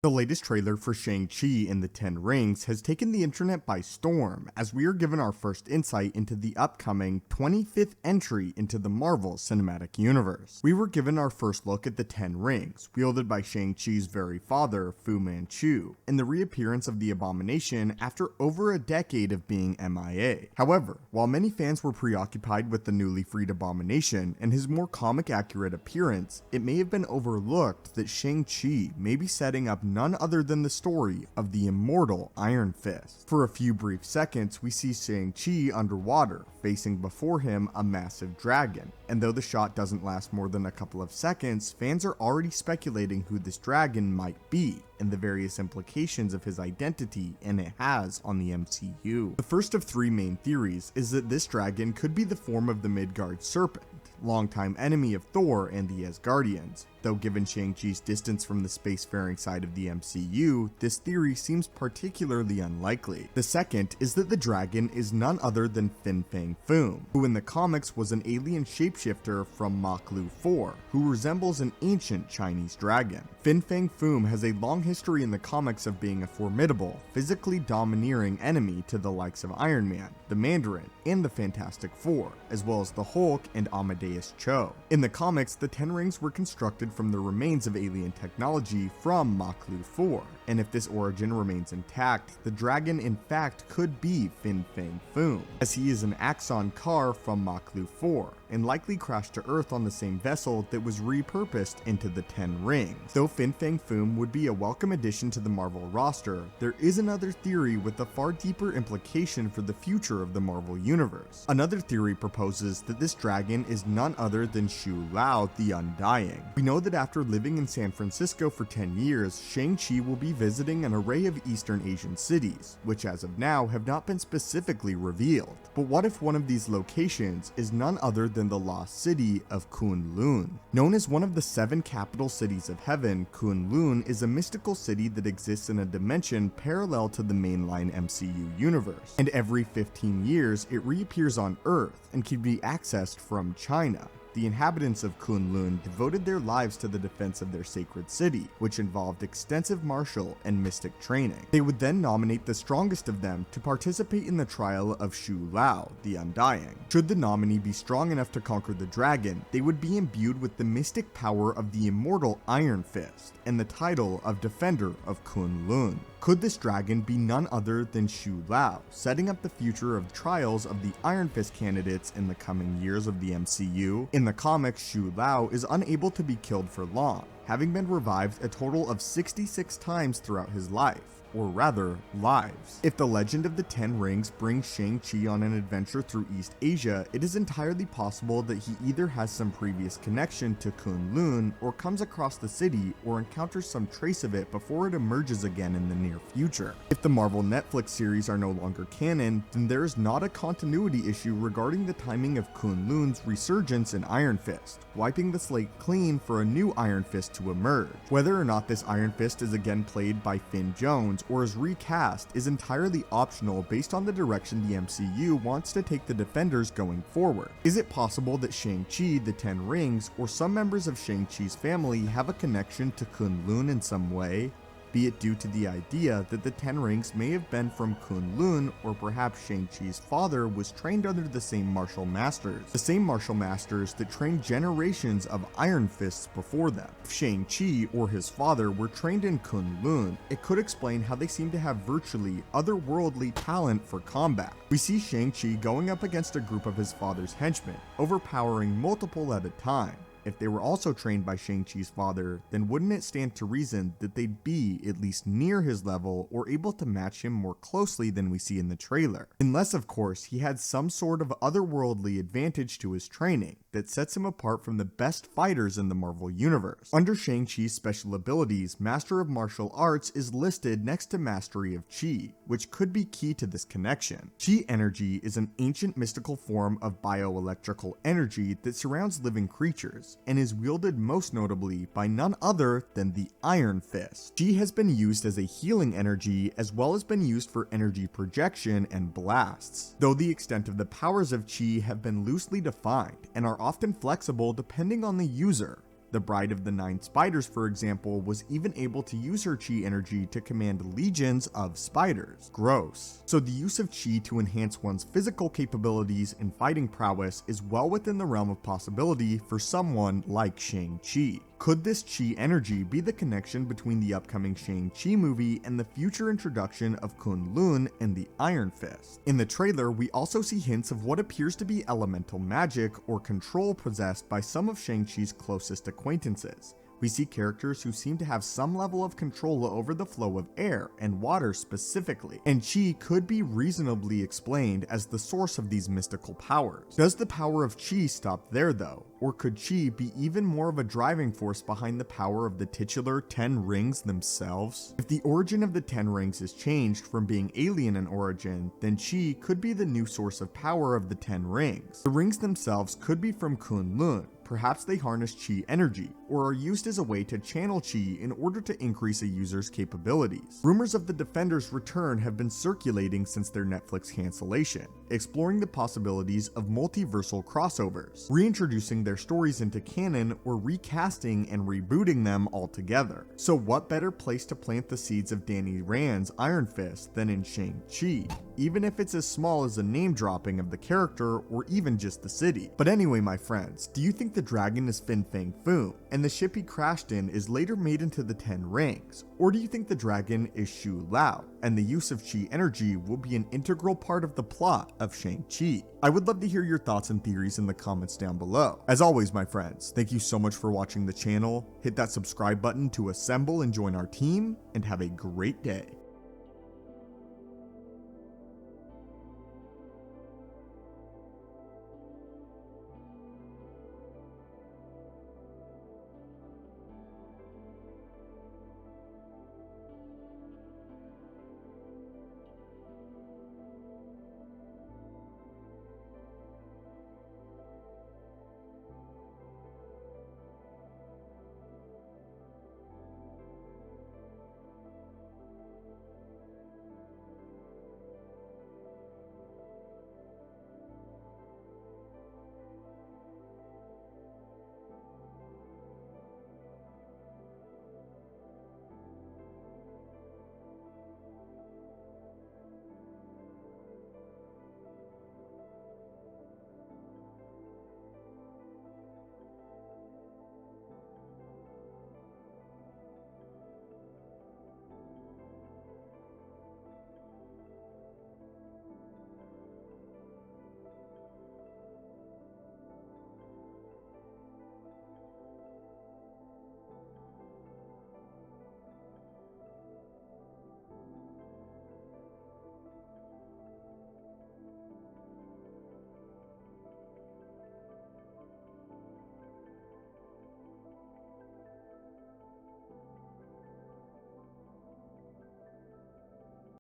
The latest trailer for Shang-Chi and the Ten Rings has taken the internet by storm, as we are given our first insight into the upcoming 25th entry into the Marvel Cinematic Universe. We were given our first look at the Ten Rings, wielded by Shang-Chi's very father, Fu Manchu, and the reappearance of the Abomination after over a decade of being MIA. However, while many fans were preoccupied with the newly freed Abomination and his more comic-accurate appearance, it may have been overlooked that Shang-Chi may be setting up none other than the story of the immortal Iron Fist. For a few brief seconds, we see Shang-Chi underwater, facing before him a massive dragon, and though the shot doesn't last more than a couple of seconds, fans are already speculating who this dragon might be, and the various implications of his identity and it has on the MCU. The first of three main theories is that this dragon could be the form of the Midgard serpent, longtime enemy of Thor and the Asgardians, though given Shang-Chi's distance from the spacefaring side of the MCU, this theory seems particularly unlikely. The second is that the dragon is none other than FANG FOOM, who in the comics was an alien shapeshifter from Mach-Lu 4, who resembles an ancient Chinese dragon. FANG FOOM has a long history in the comics of being a formidable, physically domineering enemy to the likes of Iron Man, the Mandarin, and the Fantastic Four, as well as the Hulk and Amadeus Cho. In the comics, the Ten Rings were constructed from the remains of alien technology from Mach-Lu 4, and if this origin remains intact, the dragon in fact could be FANG FOOM, as he is an Axon car from Mach-Lu 4, and likely crashed to Earth on the same vessel that was repurposed into the Ten Rings. Though FANG FOOM would be a welcome addition to the Marvel roster, there is another theory with a far deeper implication for the future of the Marvel Universe. Another theory proposes that this dragon is none other than Shu Lao, the Undying. We know that after living in San Francisco for 10 years, Shang-Chi will be visiting an array of Eastern Asian cities, which as of now have not been specifically revealed. But what if one of these locations is none other than the lost city of Kunlun? Known as one of the 7 capital cities of heaven, Kunlun is a mystical city that exists in a dimension parallel to the mainline MCU universe, and every 15 years it reappears on Earth and can be accessed from China. The inhabitants of Kunlun devoted their lives to the defense of their sacred city, which involved extensive martial and mystic training. They would then nominate the strongest of them to participate in the trial of Shu Lao, the Undying. Should the nominee be strong enough to conquer the dragon, they would be imbued with the mystic power of the immortal Iron Fist and the title of Defender of Kunlun. Could this dragon be none other than Shu Lao, setting up the future of trials of the Iron Fist candidates in the coming years of the MCU? In the comics, Shu Lao is unable to be killed for long, having been revived a total of 66 times throughout his life, or rather, lives. If the legend of the Ten Rings brings Shang-Chi on an adventure through East Asia, it is entirely possible that he either has some previous connection to Kunlun, or comes across the city, or encounters some trace of it before it emerges again in the near future. If the Marvel Netflix series are no longer canon, then there is not a continuity issue regarding the timing of Kunlun's resurgence in Iron Fist, wiping the slate clean for a new Iron Fist to emerge. Whether or not this Iron Fist is again played by Finn Jones or is recast is entirely optional based on the direction the MCU wants to take the Defenders going forward. Is it possible that Shang-Chi, the Ten Rings, or some members of Shang-Chi's family have a connection to Kunlun in some way? Be it due to the idea that the Ten Rings may have been from Kunlun, or perhaps Shang-Chi's father was trained under the same martial masters, that trained generations of Iron Fists before them. If Shang-Chi or his father were trained in Kunlun, it could explain how they seem to have virtually otherworldly talent for combat. We see Shang-Chi going up against a group of his father's henchmen, overpowering multiple at a time. If they were also trained by Shang-Chi's father, then wouldn't it stand to reason that they'd be at least near his level or able to match him more closely than we see in the trailer? Unless, of course, he had some sort of otherworldly advantage to his training that sets him apart from the best fighters in the Marvel Universe. Under Shang-Chi's special abilities, Master of Martial Arts is listed next to Mastery of Chi, which could be key to this connection. Chi energy is an ancient mystical form of bioelectrical energy that surrounds living creatures, and is wielded most notably by none other than the Iron Fist. Chi has been used as a healing energy as well as been used for energy projection and blasts, though the extent of the powers of Chi have been loosely defined and are often flexible depending on the user. The Bride of the Nine Spiders, for example, was even able to use her chi energy to command legions of spiders. Gross. So the use of chi to enhance one's physical capabilities and fighting prowess is well within the realm of possibility for someone like Shang-Chi. Could this chi energy be the connection between the upcoming Shang-Chi movie and the future introduction of Kunlun and the Iron Fist? In the trailer, we also see hints of what appears to be elemental magic or control possessed by some of Shang-Chi's closest acquaintances. We see characters who seem to have some level of control over the flow of air and water specifically, and chi could be reasonably explained as the source of these mystical powers. Does the power of chi stop there though? Or could chi be even more of a driving force behind the power of the titular 10 rings themselves? If the origin of the 10 rings is changed from being alien in origin, then chi could be the new source of power of the 10 rings. The rings themselves could be from Kunlun. Perhaps they harness chi energy, or are used as a way to channel chi in order to increase a user's capabilities. Rumors of the Defenders' return have been circulating since their Netflix cancellation, exploring the possibilities of multiversal crossovers, reintroducing their stories into canon, or recasting and rebooting them altogether. So what better place to plant the seeds of Danny Rand's Iron Fist than in Shang-Chi, even if it's as small as a name dropping of the character or even just the city. But anyway, my friends, do you think the dragon is FANG FOOM, and the ship he crashed in is later made into the 10 rings? Or do you think the dragon is Shu Lao, and the use of chi energy will be an integral part of the plot of Shang-Chi? I would love to hear your thoughts and theories in the comments down below. As always, my friends, thank you so much for watching the channel. Hit that subscribe button to assemble and join our team, and have a great day.